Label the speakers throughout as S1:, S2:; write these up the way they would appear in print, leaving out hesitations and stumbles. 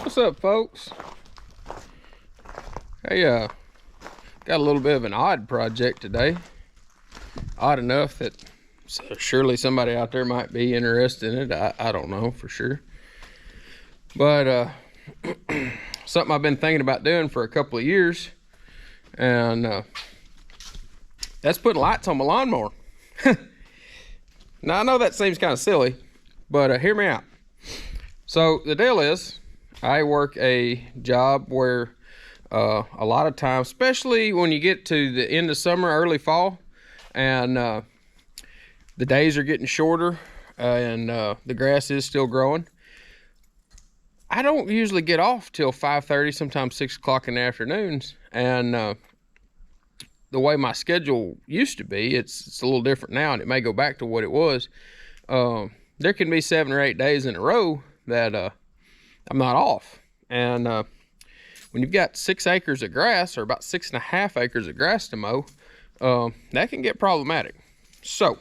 S1: What's up, folks? Hey, got a little bit of an odd project today. Odd enough that surely somebody out there might be interested in it. I don't know for sure. But something I've been thinking about doing for a couple of years. And that's putting lights on my lawnmower. Now, I know that seems kind of silly, but hear me out. So the deal is, I work a job where a lot of times, especially when you get to the end of summer, early fall, and the days are getting shorter and the grass is still growing, I don't usually get off till 5:30, sometimes 6 o'clock in the afternoons. And the way my schedule used to be, it's a little different now, and it may go back to what it was. There can be 7 or 8 days in a row that I'm not off. And when you've got 6 acres of grass, or about 6.5 acres of grass to mow, that can get problematic. So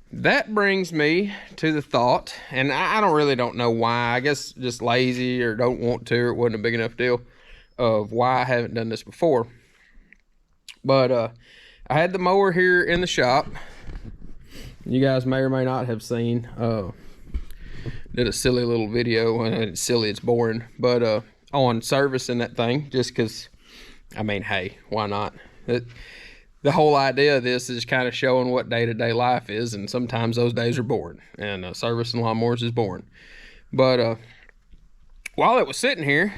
S1: that brings me to the thought, and I don't know why. I guess just lazy or don't want to, or it wasn't a big enough deal of why I haven't done this before. But I had the mower here in the shop. You guys may or may not have seen. Did a silly little video, and it's silly, it's boring, but on servicing that thing, just because, I mean, hey, why not? The whole idea of this is kind of showing what day-to-day life is, and sometimes those days are boring, and servicing lawnmowers is boring. But while it was sitting here,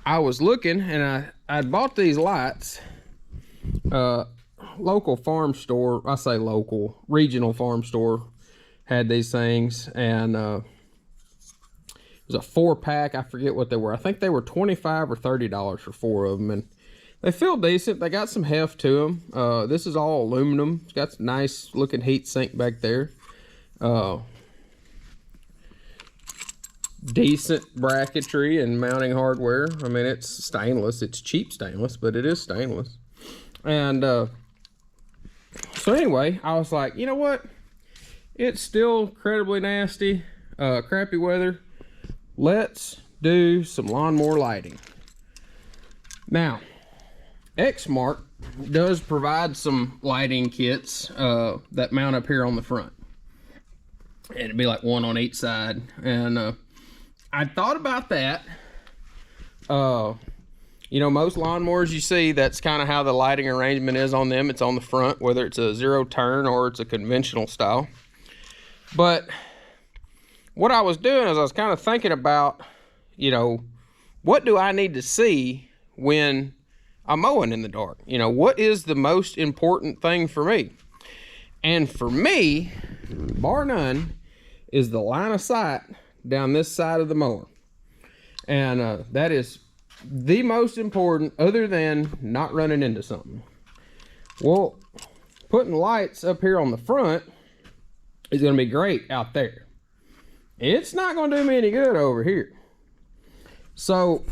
S1: I was looking, and I'd bought these lights. Local farm store, I say local, regional farm store had these things, and it was a 4-pack. I forget what they were. I think they were $25 or $30 for 4 of them, and they feel decent. They got some heft to them. This is all aluminum. It's got some nice looking heat sink back there. Decent bracketry and mounting hardware. I mean, it's stainless. It's cheap stainless, but it is stainless. And so anyway, I was like, you know what? It's still incredibly nasty, crappy weather. Let's do some lawnmower lighting. Now, Exmark does provide some lighting kits that mount up here on the front. And it'd be like one on each side. And I thought about that. You know, most lawnmowers you see, that's kind of how the lighting arrangement is on them. It's on the front, whether it's a 0 turn or it's a conventional style. But what I was doing is I was kind of thinking about, you know, what do I need to see when I'm mowing in the dark? You know, what is the most important thing for me? And for me, bar none, is the line of sight down this side of the mower. And that is the most important, other than not running into something. Well, putting lights up here on the front is going to be great out there. It's not going to do me any good over here. So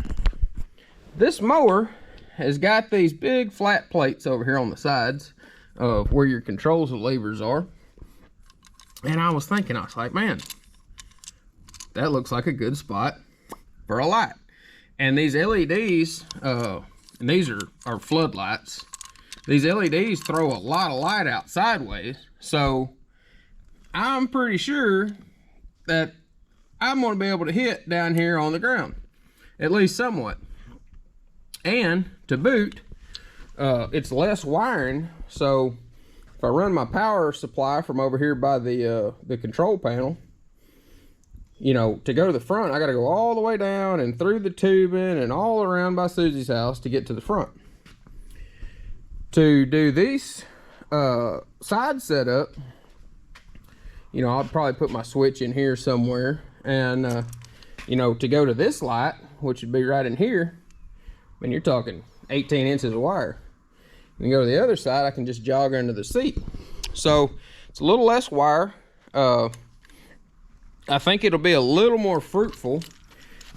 S1: this mower has got these big flat plates over here on the sides of where your controls and levers are. And I was thinking, I was like, man, that looks like a good spot for a light. And these LEDs, and these are floodlights. These LEDs throw a lot of light out sideways. So I'm pretty sure that I'm going to be able to hit down here on the ground, at least somewhat. And to boot, it's less wiring. So if I run my power supply from over here by the control panel, you know, to go to the front, I got to go all the way down and through the tubing and all around by Susie's house to get to the front. To do this side setup, you know, I'll probably put my switch in here somewhere. And, you know, to go to this light, which would be right in here, I mean, you're talking 18 inches of wire. And go to the other side, I can just jog under the seat. So it's a little less wire. I think it'll be a little more fruitful.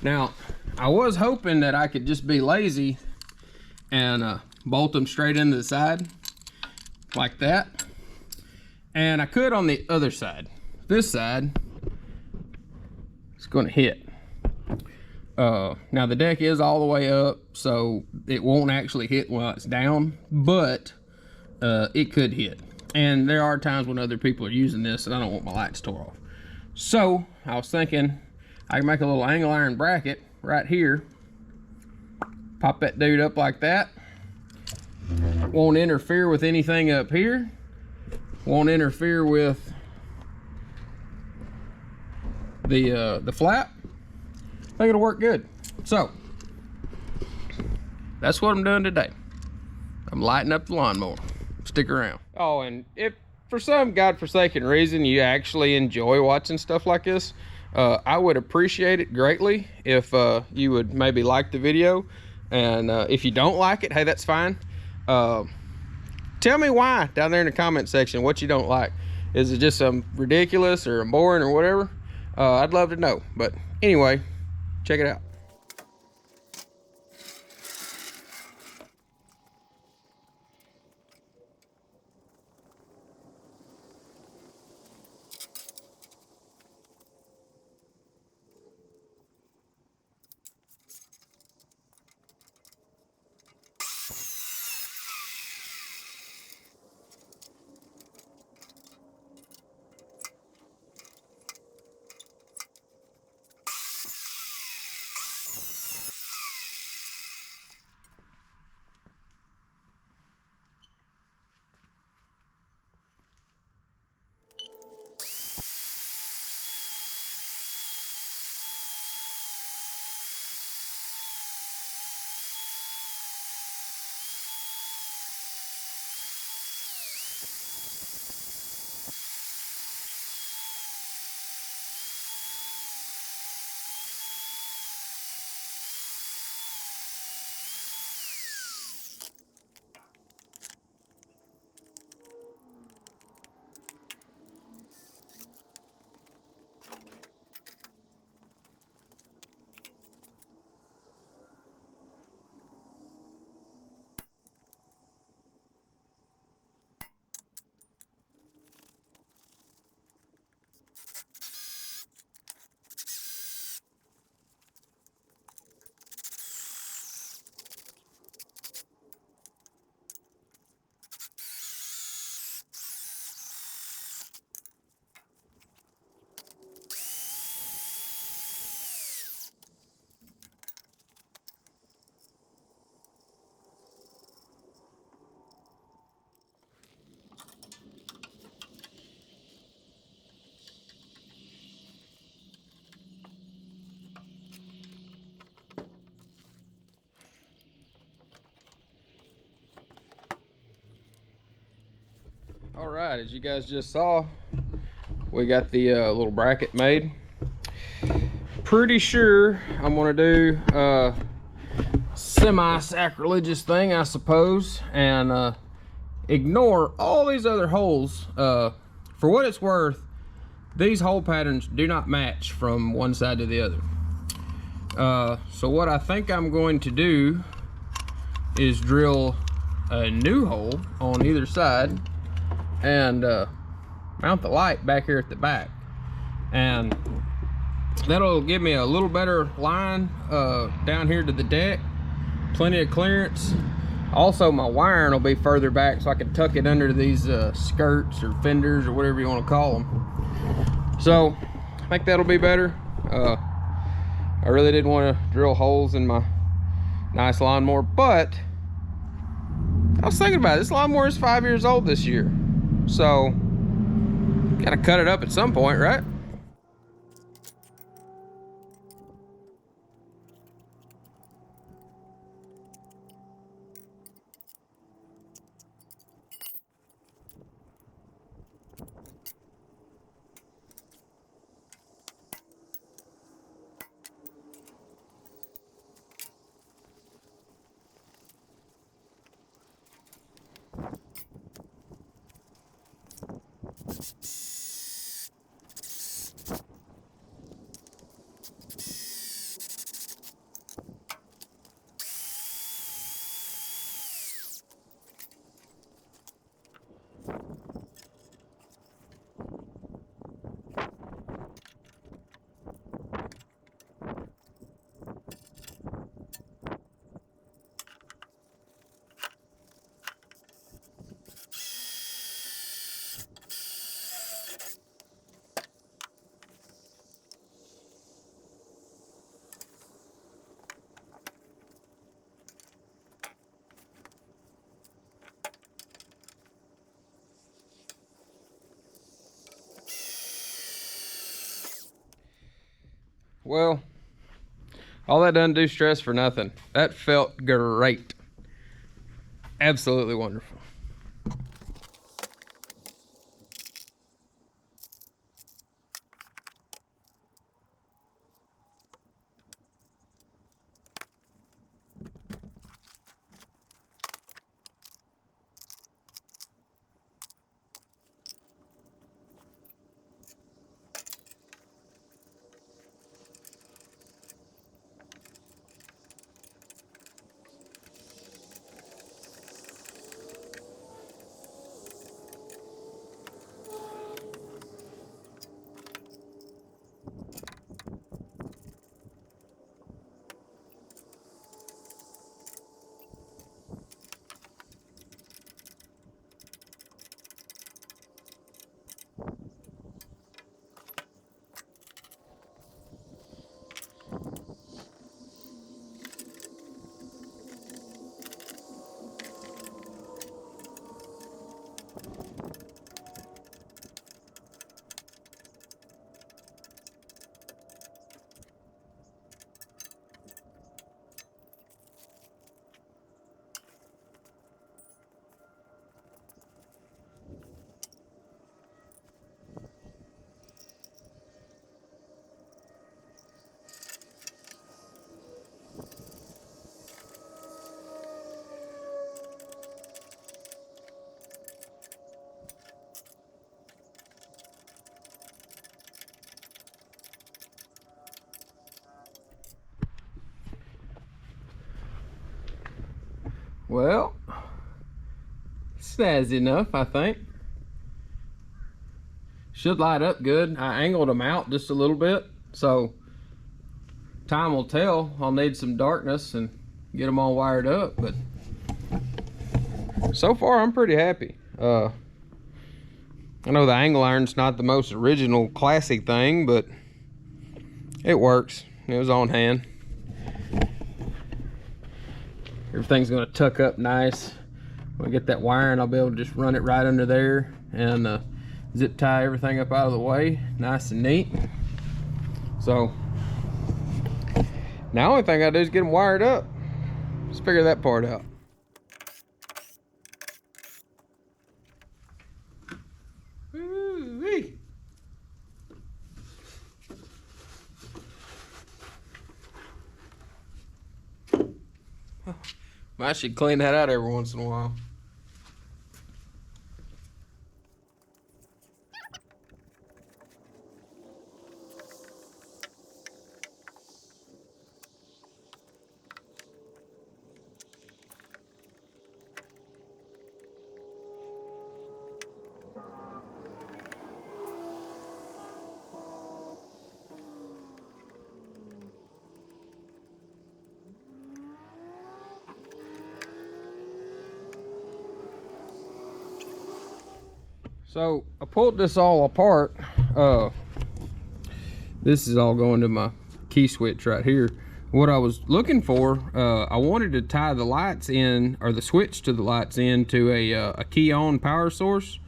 S1: Now, I was hoping that I could just be lazy and bolt them straight into the side like that. And I could on the other side. This side, it's going to hit. Now the deck is all the way up, so it won't actually hit while it's down, but it could hit. And there are times when other people are using this and I don't want my lights tore off. So I was thinking I can make a little angle iron bracket right here. Pop that dude up like that. Won't interfere with anything up here. Won't interfere with the flap. I think it'll work good. So that's what I'm doing today. I'm lighting up the lawnmower. Stick around. Oh, and if for some godforsaken reason you actually enjoy watching stuff like this, I would appreciate it greatly if you would maybe like the video. And if you don't like it, hey, that's fine. Tell me why down there in the comment section, what you don't like. Is it just some ridiculous or boring or whatever? I'd love to know. But anyway, check it out. All right, as you guys just saw, we got the little bracket made. Pretty sure I'm gonna do a semi-sacrilegious thing, I suppose, and ignore all these other holes. For what it's worth, these hole patterns do not match from one side to the other. So what I think I'm going to do is drill a new hole on either side and mount the light back here at the back, and that'll give me a little better line down here to the deck, plenty of clearance. Also, my wiring will be further back so I can tuck it under these skirts or fenders or whatever you want to call them. So I think that'll be better. I really didn't want to drill holes in my nice lawnmower, but I was thinking about it. This lawnmower is 5 years old this year. So, gotta cut it up at some point, right? Well, all that undue stress for nothing. That felt great. Absolutely wonderful. Well, snazzy enough, I think. Should light up good. I angled them out just a little bit, so time will tell. I'll need some darkness and get them all wired up, but so far I'm pretty happy. I know the angle iron's not the most original classic thing, but it works. It was on hand. Everything's gonna tuck up nice. When I get that wiring, I'll be able to just run it right under there and zip tie everything up out of the way, nice and neat. So now only thing I do is get them wired up. Let's figure that part out. Ooh-wee. I should clean that out every once in a while. So I pulled this all apart. This is all going to my key switch right here. What I was looking for, I wanted to tie the lights in, or the switch to the lights in, to a key on power source,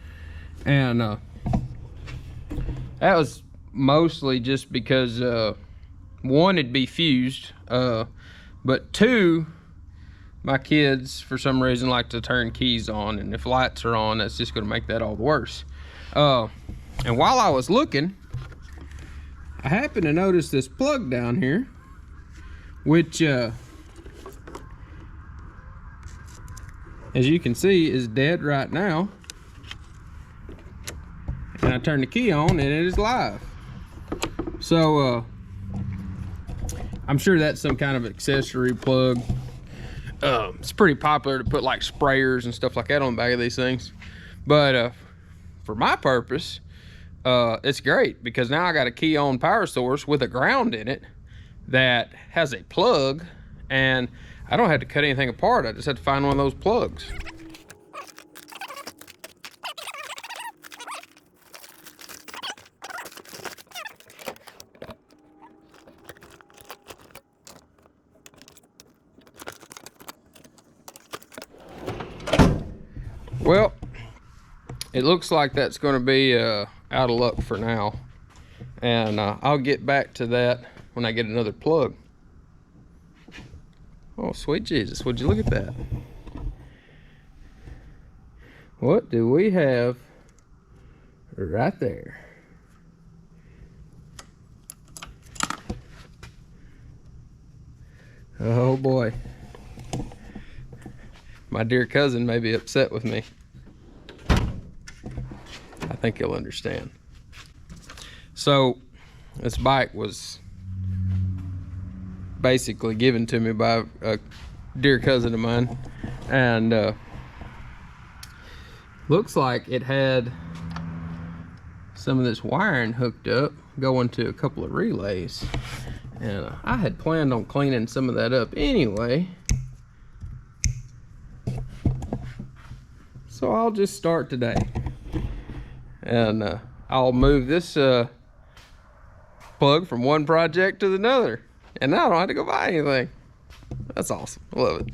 S1: and that was mostly just because one, it'd be fused, but two, my kids for some reason like to turn keys on, and if lights are on, that's just going to make that all the worse. And while I was looking, I happened to notice this plug down here, which as you can see is dead right now, and I turn the key on and it is live. So I'm sure that's some kind of accessory plug. It's pretty popular to put like sprayers and stuff like that on the back of these things, but for my purpose, it's great because now I got a key on power source with a ground in it that has a plug, and I don't have to cut anything apart. I just have to find one of those plugs. Well, it looks like that's going to be out of luck for now, and I'll get back to that when I get another plug. Oh, sweet Jesus, would you look at that? What do we have right there? Oh boy. My dear cousin may be upset with me. I think he'll understand. So, this bike was basically given to me by a dear cousin of mine, and looks like it had some of this wiring hooked up going to a couple of relays, and I had planned on cleaning some of that up anyway, so I'll just start today, and I'll move this plug from one project to another, and now I don't have to go buy anything. That's awesome. I love it.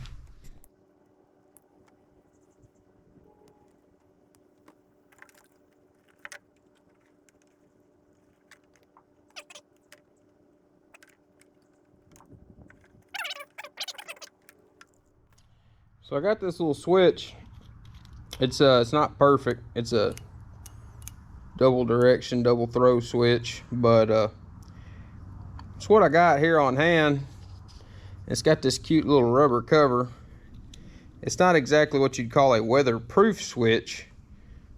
S1: So I got this little switch. It's not perfect. It's a double direction, double throw switch, but it's what I got here on hand. It's got this cute little rubber cover. It's not exactly what you'd call a weatherproof switch,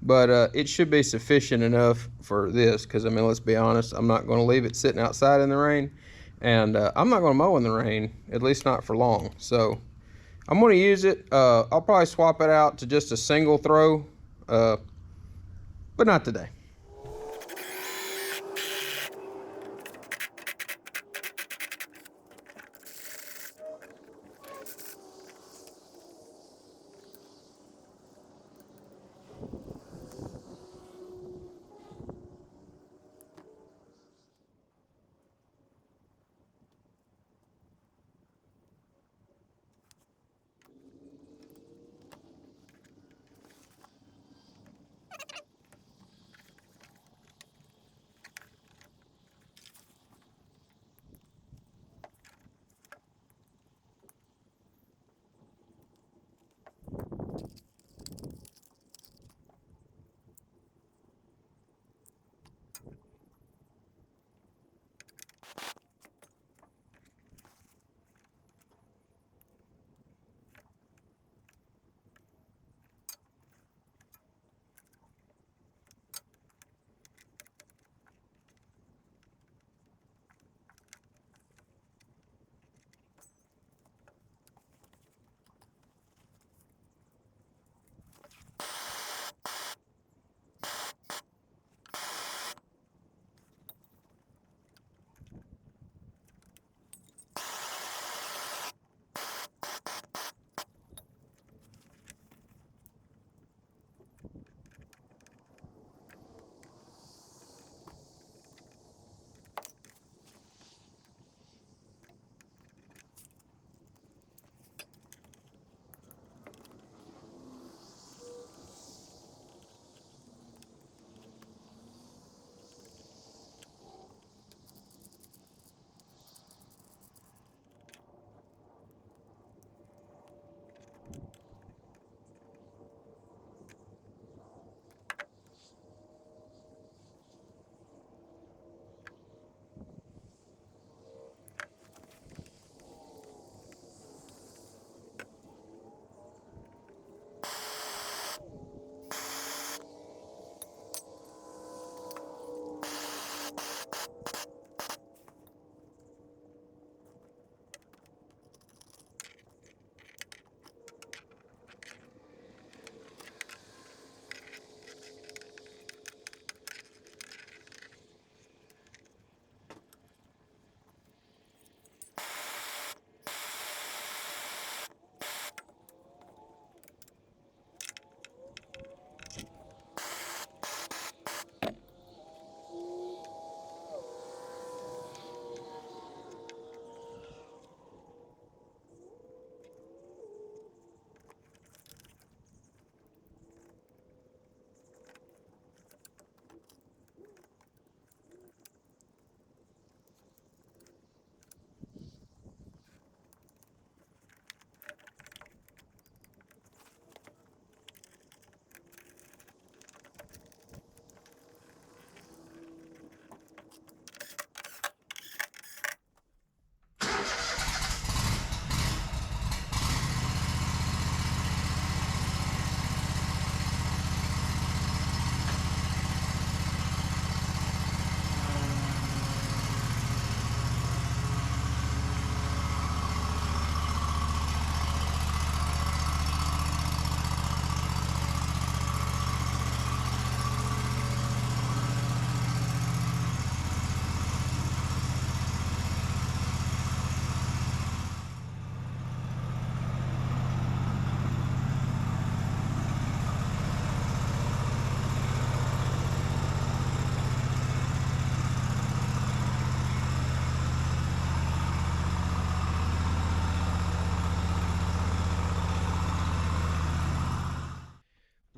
S1: but it should be sufficient enough for this, because I mean, let's be honest, I'm not going to leave it sitting outside in the rain, and I'm not going to mow in the rain, at least not for long. So I'm going to use it. I'll probably swap it out to just a single throw, but not today.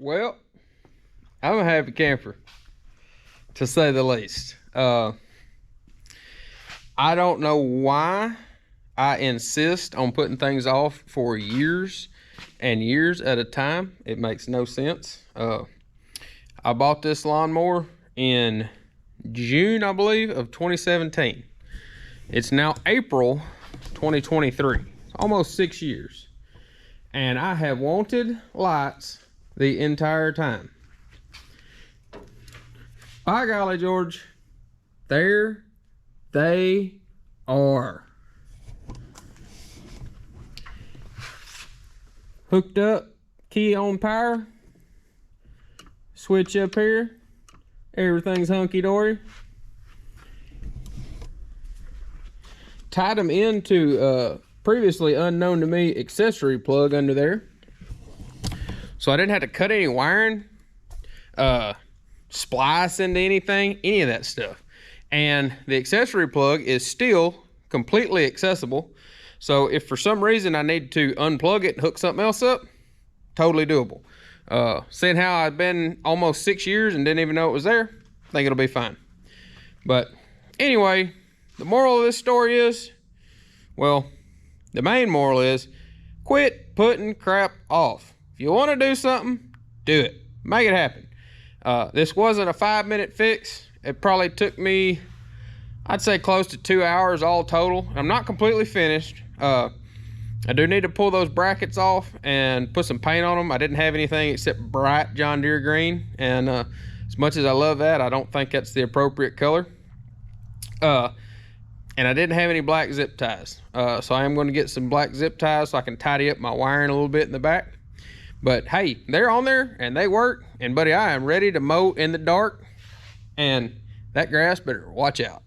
S1: Well, I'm a happy camper, to say the least. I don't know why I insist on putting things off for years and years at a time. It makes no sense. I bought this lawnmower in June, I believe, of 2017. It's now April 2023, almost 6 years. And I have wanted lights the entire time. By golly, George, there they are. Hooked up, key on power, switch up here, everything's hunky-dory. Tied them into previously unknown to me accessory plug under there, so I didn't have to cut any wiring, splice into anything, any of that stuff. And the accessory plug is still completely accessible, so if for some reason I need to unplug it and hook something else up, totally doable. Seeing how I've been almost 6 years and didn't even know it was there, I think it'll be fine. But anyway, the moral of this story is, well, the main moral is, quit putting crap off. If you want to do something, do it. Make it happen. This wasn't a 5-minute fix. It probably took me, I'd say, close to 2 hours all total. I'm not completely finished. I do need to pull those brackets off and put some paint on them. I didn't have anything except bright John Deere green, and as much as I love that, I don't think that's the appropriate color. And I didn't have any black zip ties, so I am going to get some black zip ties so I can tidy up my wiring a little bit in the back. But hey, they're on there and they work, and buddy, I am ready to mow in the dark, and that grass better watch out.